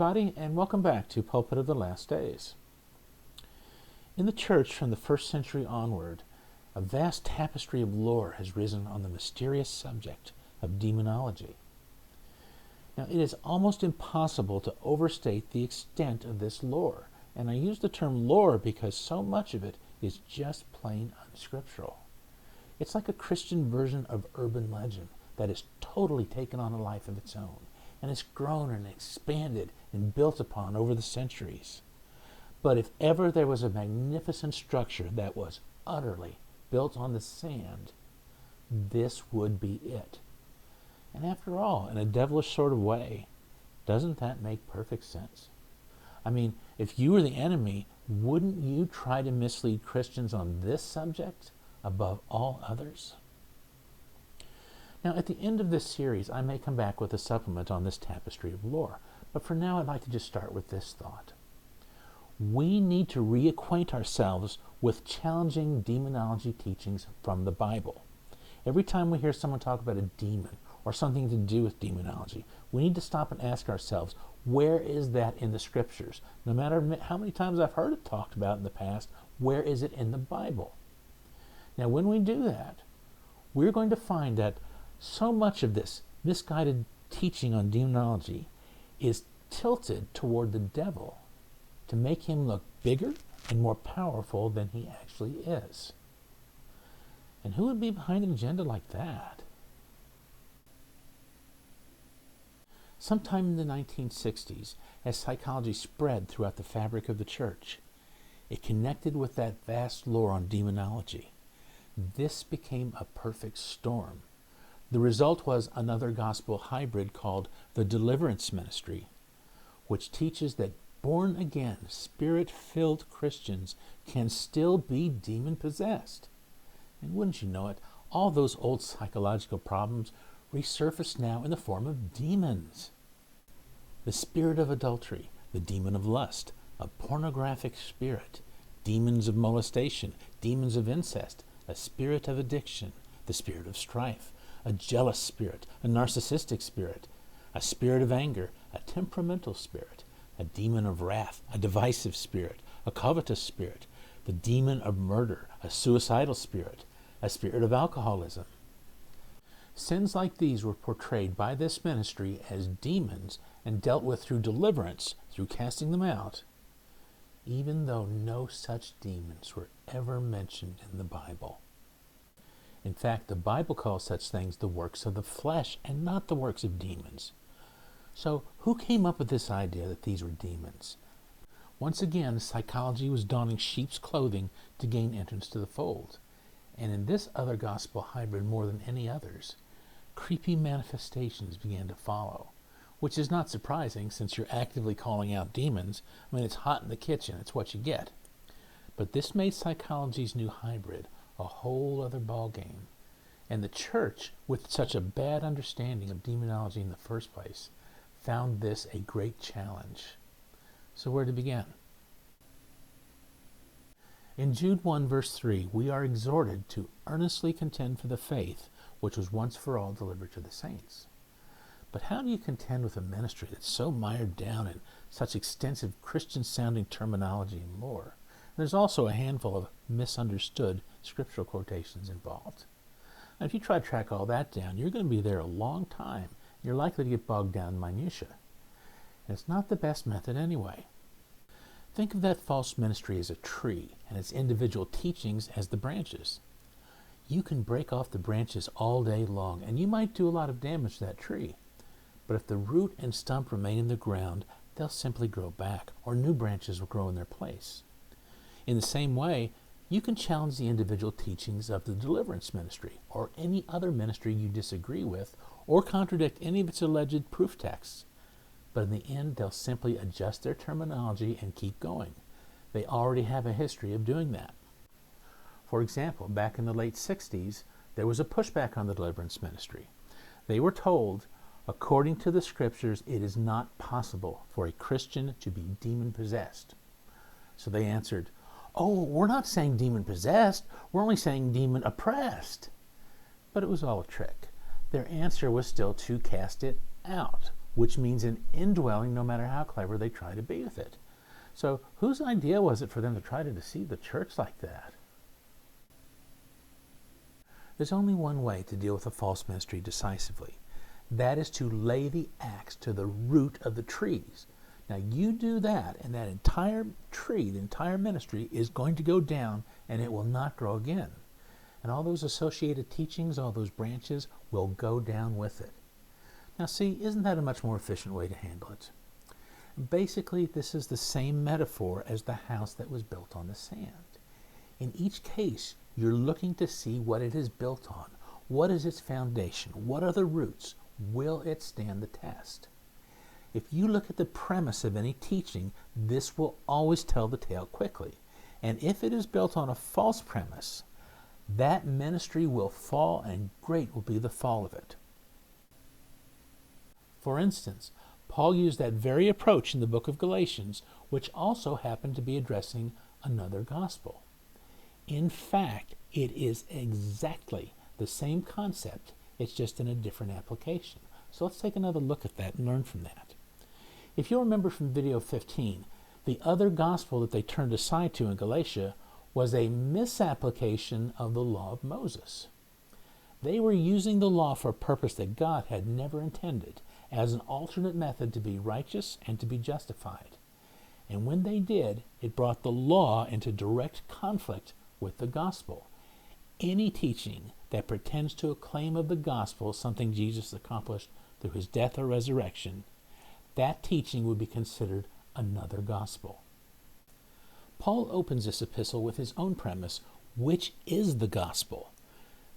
everybody, and welcome back to Pulpit of the Last Days. In the church from the 1st century onward, a vast tapestry of lore has risen on the mysterious subject of demonology. Now, it is almost impossible to overstate the extent of this lore, and I use the term lore because so much of it is just plain unscriptural. It's like a Christian version of urban legend that has totally taken on a life of its own, and has grown and expanded and built upon over the centuries. But if ever there was a magnificent structure that was utterly built on the sand, this would be it. And after all, in a devilish sort of way, doesn't that make perfect sense? I mean, if you were the enemy, wouldn't you try to mislead Christians on this subject above all others? Now, at the end of this series, I may come back with a supplement on this tapestry of lore, but for now I'd like to just start with this thought. We need to reacquaint ourselves with challenging demonology teachings from the Bible. Every time we hear someone talk about a demon or something to do with demonology, we need to stop and ask ourselves, where is that in the Scriptures? No matter how many times I've heard it talked about in the past, where is it in the Bible? Now, when we do that, we're going to find that so much of this misguided teaching on demonology is tilted toward the devil to make him look bigger and more powerful than he actually is. And who would be behind an agenda like that? Sometime in the 1960s, as psychology spread throughout the fabric of the church, it connected with that vast lore on demonology. This became a perfect storm. The result was another gospel hybrid called the Deliverance Ministry, which teaches that born-again, spirit-filled Christians can still be demon-possessed. And wouldn't you know it, all those old psychological problems resurface now in the form of demons. The spirit of adultery, the demon of lust, a pornographic spirit, demons of molestation, demons of incest, a spirit of addiction, the spirit of strife, a jealous spirit, a narcissistic spirit, a spirit of anger, a temperamental spirit, a demon of wrath, a divisive spirit, a covetous spirit, the demon of murder, a suicidal spirit, a spirit of alcoholism. Sins like these were portrayed by this ministry as demons and dealt with through deliverance, through casting them out, even though no such demons were ever mentioned in the Bible. In fact, the Bible calls such things the works of the flesh and not the works of demons. So, who came up with this idea that these were demons? Once again, psychology was donning sheep's clothing to gain entrance to the fold. And in this other gospel hybrid more than any others, creepy manifestations began to follow, which is not surprising since you're actively calling out demons. I mean, it's hot in the kitchen, it's what you get. But this made psychology's new hybrid a whole other ballgame. And the church, with such a bad understanding of demonology in the first place, found this a great challenge. So where to begin? In Jude 1 verse 3, we are exhorted to earnestly contend for the faith which was once for all delivered to the saints. But how do you contend with a ministry that's so mired down in such extensive Christian-sounding terminology and lore? There's also a handful of misunderstood scriptural quotations involved. Now, if you try to track all that down, you're going to be there a long time. You're likely to get bogged down in minutiae. And it's not the best method anyway. Think of that false ministry as a tree and its individual teachings as the branches. You can break off the branches all day long, and you might do a lot of damage to that tree. But if the root and stump remain in the ground, they'll simply grow back, or new branches will grow in their place. In the same way, you can challenge the individual teachings of the Deliverance Ministry, or any other ministry you disagree with, or contradict any of its alleged proof texts. But in the end, they'll simply adjust their terminology and keep going. They already have a history of doing that. For example, back in the late 60s, there was a pushback on the Deliverance Ministry. They were told, according to the Scriptures, it is not possible for a Christian to be demon-possessed. So they answered, "Oh, we're not saying demon-possessed, we're only saying demon-oppressed." But it was all a trick. Their answer was still to cast it out, which means an indwelling no matter how clever they try to be with it. So whose idea was it for them to try to deceive the church like that? There's only one way to deal with a false ministry decisively. That is to lay the axe to the root of the trees. Now you do that, and that entire tree, the entire ministry, is going to go down, and it will not grow again. And all those associated teachings, all those branches, will go down with it. Now see, isn't that a much more efficient way to handle it? Basically, this is the same metaphor as the house that was built on the sand. In each case, you're looking to see what it is built on. What is its foundation? What are the roots? Will it stand the test? If you look at the premise of any teaching, this will always tell the tale quickly. And if it is built on a false premise, that ministry will fall, and great will be the fall of it. For instance, Paul used that very approach in the book of Galatians, which also happened to be addressing another gospel. In fact, it is exactly the same concept, it's just in a different application. So let's take another look at that and learn from that. If you'll remember from video 15, the other gospel that they turned aside to in Galatia was a misapplication of the law of Moses. They were using the law for a purpose that God had never intended, as an alternate method to be righteous and to be justified. And when they did, it brought the law into direct conflict with the gospel. Any teaching that pretends to a claim of the gospel, something Jesus accomplished through his death or resurrection, that teaching would be considered another gospel. Paul opens this epistle with his own premise, which is the gospel.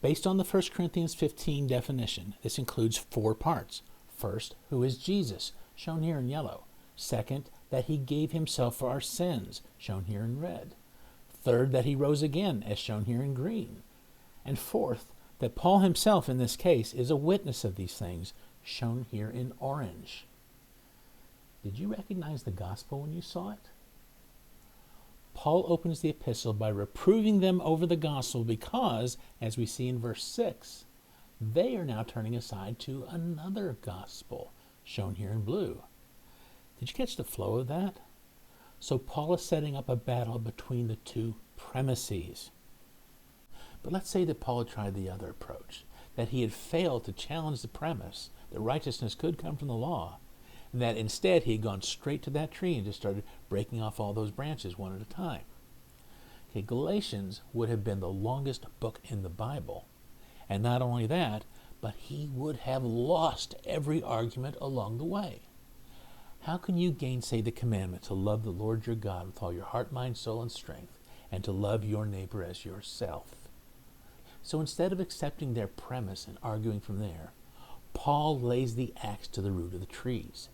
Based on the 1 Corinthians 15 definition, this includes 4 parts. First, who is Jesus, shown here in yellow. Second, that he gave himself for our sins, shown here in red. Third, that he rose again, as shown here in green. And fourth, that Paul himself in this case is a witness of these things, shown here in orange. Did you recognize the gospel when you saw it? Paul opens the epistle by reproving them over the gospel because, as we see in verse 6, they are now turning aside to another gospel, shown here in blue. Did you catch the flow of that? So Paul is setting up a battle between the two premises. But let's say that Paul had tried the other approach, that he had failed to challenge the premise that righteousness could come from the law, and that instead he had gone straight to that tree and just started breaking off all those branches one at a time. Okay, Galatians would have been the longest book in the Bible. And not only that, but he would have lost every argument along the way. How can you gainsay the commandment to love the Lord your God with all your heart, mind, soul, and strength, and to love your neighbor as yourself? So instead of accepting their premise and arguing from there, Paul lays the axe to the root of the trees.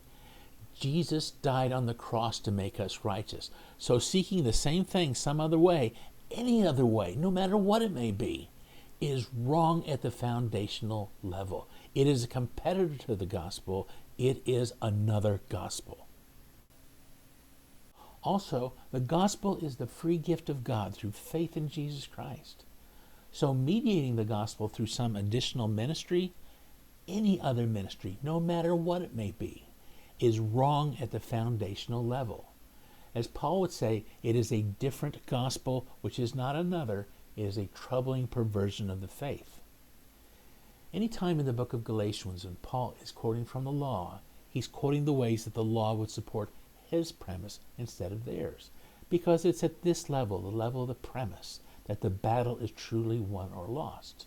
Jesus died on the cross to make us righteous. So seeking the same thing some other way, any other way, no matter what it may be, is wrong at the foundational level. It is a competitor to the gospel. It is another gospel. Also, the gospel is the free gift of God through faith in Jesus Christ. So mediating the gospel through some additional ministry, any other ministry, no matter what it may be, is wrong at the foundational level. As Paul would say, it is a different gospel, which is not another. It is a troubling perversion of the faith. Any time in the book of Galatians when Paul is quoting from the law, he's quoting the ways that the law would support his premise instead of theirs. Because it's at this level, the level of the premise, that the battle is truly won or lost.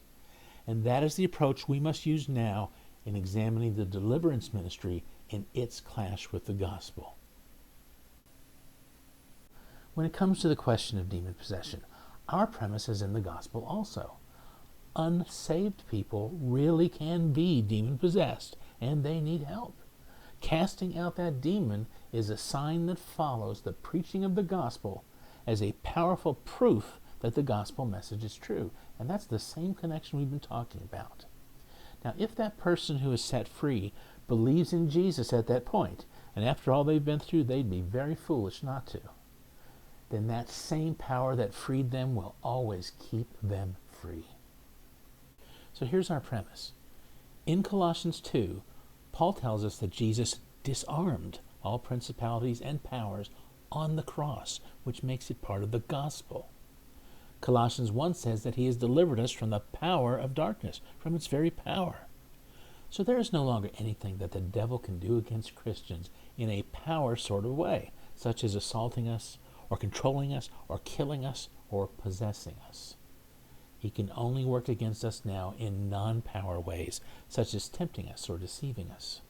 And that is the approach we must use now in examining the Deliverance Ministry in its clash with the gospel. When it comes to the question of demon possession, our premise is in the gospel also. Unsaved people really can be demon-possessed, and they need help. Casting out that demon is a sign that follows the preaching of the gospel as a powerful proof that the gospel message is true. And that's the same connection we've been talking about. Now, if that person who is set free believes in Jesus at that point, and after all they've been through, they'd be very foolish not to, then that same power that freed them will always keep them free. So here's our premise. In Colossians 2, Paul tells us that Jesus disarmed all principalities and powers on the cross, which makes it part of the gospel. Colossians 1 says that he has delivered us from the power of darkness, from its very power. So there is no longer anything that the devil can do against Christians in a power sort of way, such as assaulting us, or controlling us, or killing us, or possessing us. He can only work against us now in non-power ways, such as tempting us or deceiving us.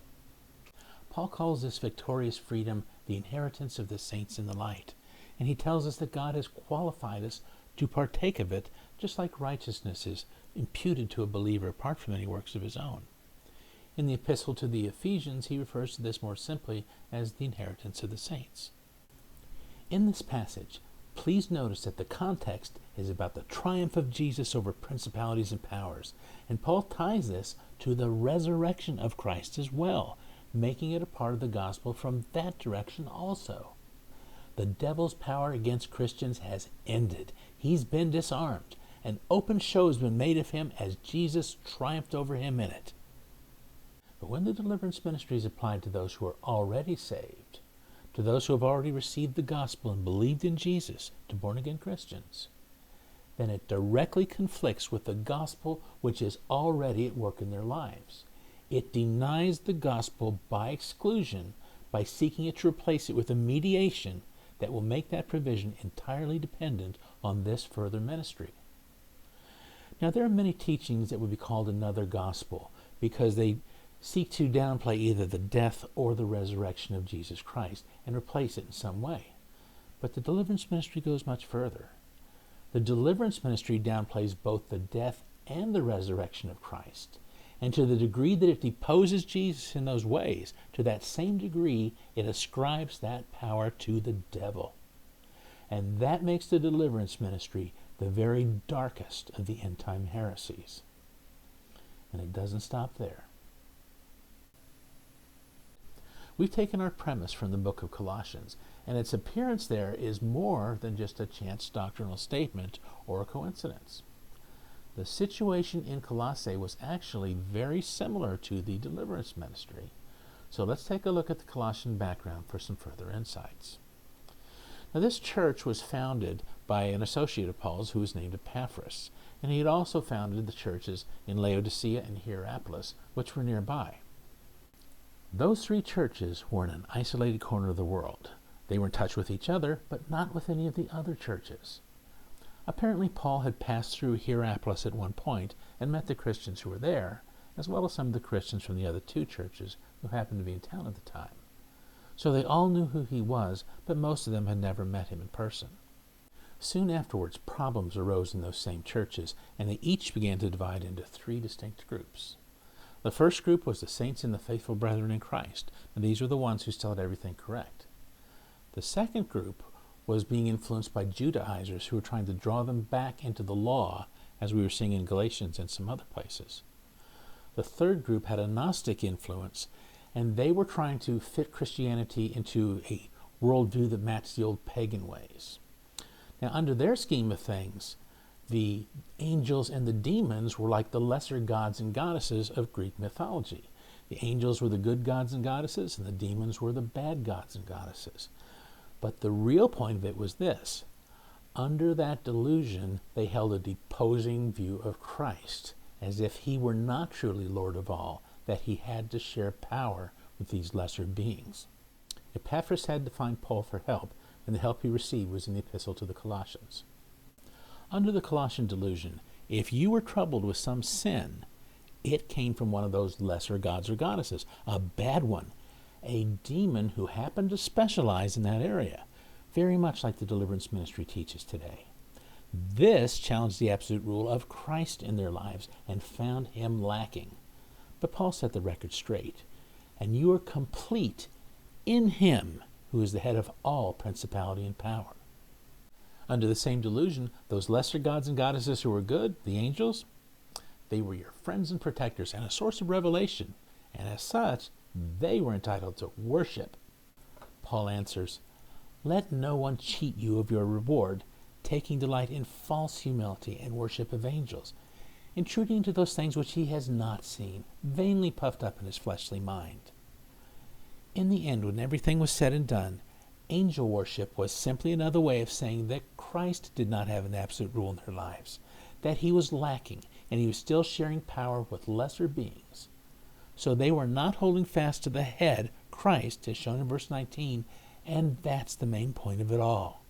Paul calls this victorious freedom the inheritance of the saints in the light, and he tells us that God has qualified us to partake of it, just like righteousness is imputed to a believer apart from any works of his own. In the epistle to the Ephesians, he refers to this more simply as the inheritance of the saints. In this passage, please notice that the context is about the triumph of Jesus over principalities and powers, and Paul ties this to the resurrection of Christ as well, making it a part of the gospel from that direction also. The devil's power against Christians has ended. He's been disarmed. An open show has been made of him as Jesus triumphed over him in it. But when the deliverance ministry is applied to those who are already saved, to those who have already received the gospel and believed in Jesus, to born-again Christians, then it directly conflicts with the gospel which is already at work in their lives. It denies the gospel by exclusion, by seeking it to replace it with a mediation that will make that provision entirely dependent on this further ministry. Now, there are many teachings that would be called another gospel because they seek to downplay either the death or the resurrection of Jesus Christ and replace it in some way. But the deliverance ministry goes much further. The deliverance ministry downplays both the death and the resurrection of Christ. And to the degree that it deposes Jesus in those ways, to that same degree it ascribes that power to the devil. And that makes the deliverance ministry the very darkest of the end-time heresies. And it doesn't stop there. We've taken our premise from the book of Colossians, and its appearance there is more than just a chance doctrinal statement or a coincidence. The situation in Colossae was actually very similar to the deliverance ministry. So let's take a look at the Colossian background for some further insights. Now, this church was founded by an associate of Paul's who was named Epaphras, and he had also founded the churches in Laodicea and Hierapolis, which were nearby. Those three churches were in an isolated corner of the world. They were in touch with each other, but not with any of the other churches. Apparently, Paul had passed through Hierapolis at one point and met the Christians who were there, as well as some of the Christians from the other two churches who happened to be in town at the time. So they all knew who he was, but most of them had never met him in person. Soon afterwards, problems arose in those same churches, and they each began to divide into three distinct groups. The first group was the saints and the faithful brethren in Christ, and these were the ones who still had everything correct. The second group was being influenced by Judaizers who were trying to draw them back into the law, as we were seeing in Galatians and some other places. The third group had a Gnostic influence, and they were trying to fit Christianity into a worldview that matched the old pagan ways. Now, under their scheme of things, the angels and the demons were like the lesser gods and goddesses of Greek mythology. The angels were the good gods and goddesses, and the demons were the bad gods and goddesses. But the real point of it was this. Under that delusion, they held a deposing view of Christ, as if he were not truly Lord of all, that he had to share power with these lesser beings. Epaphras had to find Paul for help, and the help he received was in the epistle to the Colossians. Under the Colossian delusion, if you were troubled with some sin, it came from one of those lesser gods or goddesses, a bad one, a demon who happened to specialize in that area, very much like the deliverance ministry teaches today. This challenged the absolute rule of Christ in their lives and found him lacking. But Paul set the record straight, and you are complete in him who is the head of all principality and power. Under the same delusion, those lesser gods and goddesses who were good, the angels, they were your friends and protectors and a source of revelation, and as such, they were entitled to worship. Paul answers, "Let no one cheat you of your reward, taking delight in false humility and worship of angels." intruding into those things which he has not seen, vainly puffed up in his fleshly mind. In the end, when everything was said and done, angel worship was simply another way of saying that Christ did not have an absolute rule in their lives, that he was lacking, and he was still sharing power with lesser beings. So they were not holding fast to the head, Christ, as shown in verse 19, and that's the main point of it all.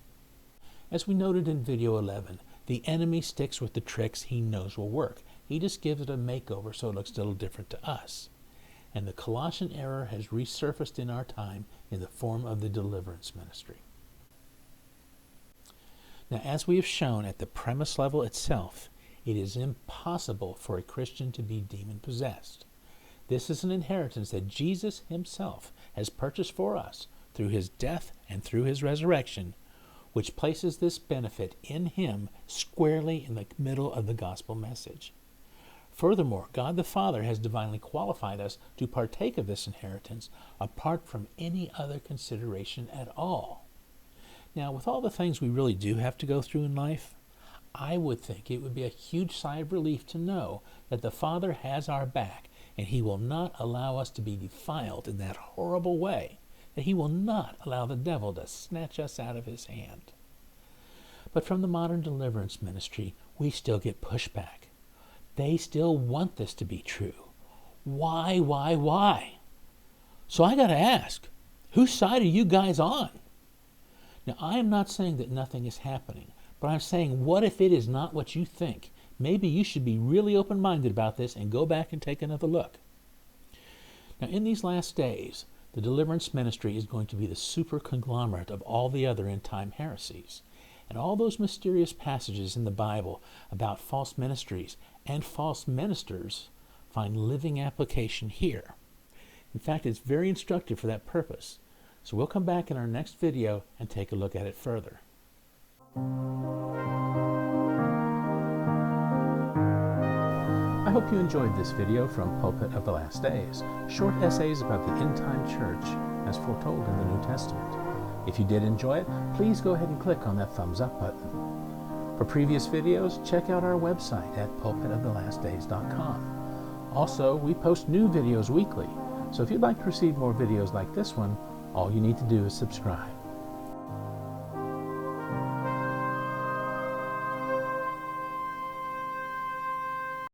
As we noted in video 11, the enemy sticks with the tricks he knows will work. He just gives it a makeover so it looks a little different to us. And the Colossian error has resurfaced in our time in the form of the Deliverance Ministry. Now, as we have shown at the premise level itself, it is impossible for a Christian to be demon-possessed. This is an inheritance that Jesus himself has purchased for us through his death and through his resurrection, which places this benefit in him squarely in the middle of the gospel message. Furthermore, God the Father has divinely qualified us to partake of this inheritance apart from any other consideration at all. Now, with all the things we really do have to go through in life, I would think it would be a huge sigh of relief to know that the Father has our back and he will not allow us to be defiled in that horrible way, that he will not allow the devil to snatch us out of his hand. But from the modern deliverance ministry, we still get pushback. They still want this to be true. Why? So I got to ask, whose side are you guys on? Now, I am not saying that nothing is happening, but I'm saying, what if it is not what you think? Maybe you should be really open-minded about this and go back and take another look. Now, in these last days, the Deliverance Ministry is going to be the super conglomerate of all the other end-time heresies. And all those mysterious passages in the Bible about false ministries and false ministers find living application here. In fact, it's very instructive for that purpose. So we'll come back in our next video and take a look at it further. I hope you enjoyed this video from Pulpit of the Last Days, short essays about the end-time church as foretold in the New Testament. If you did enjoy it, please go ahead and click on that thumbs up button. For previous videos, check out our website at pulpitofthelastdays.com. Also, we post new videos weekly, so if you'd like to receive more videos like this one, all you need to do is subscribe.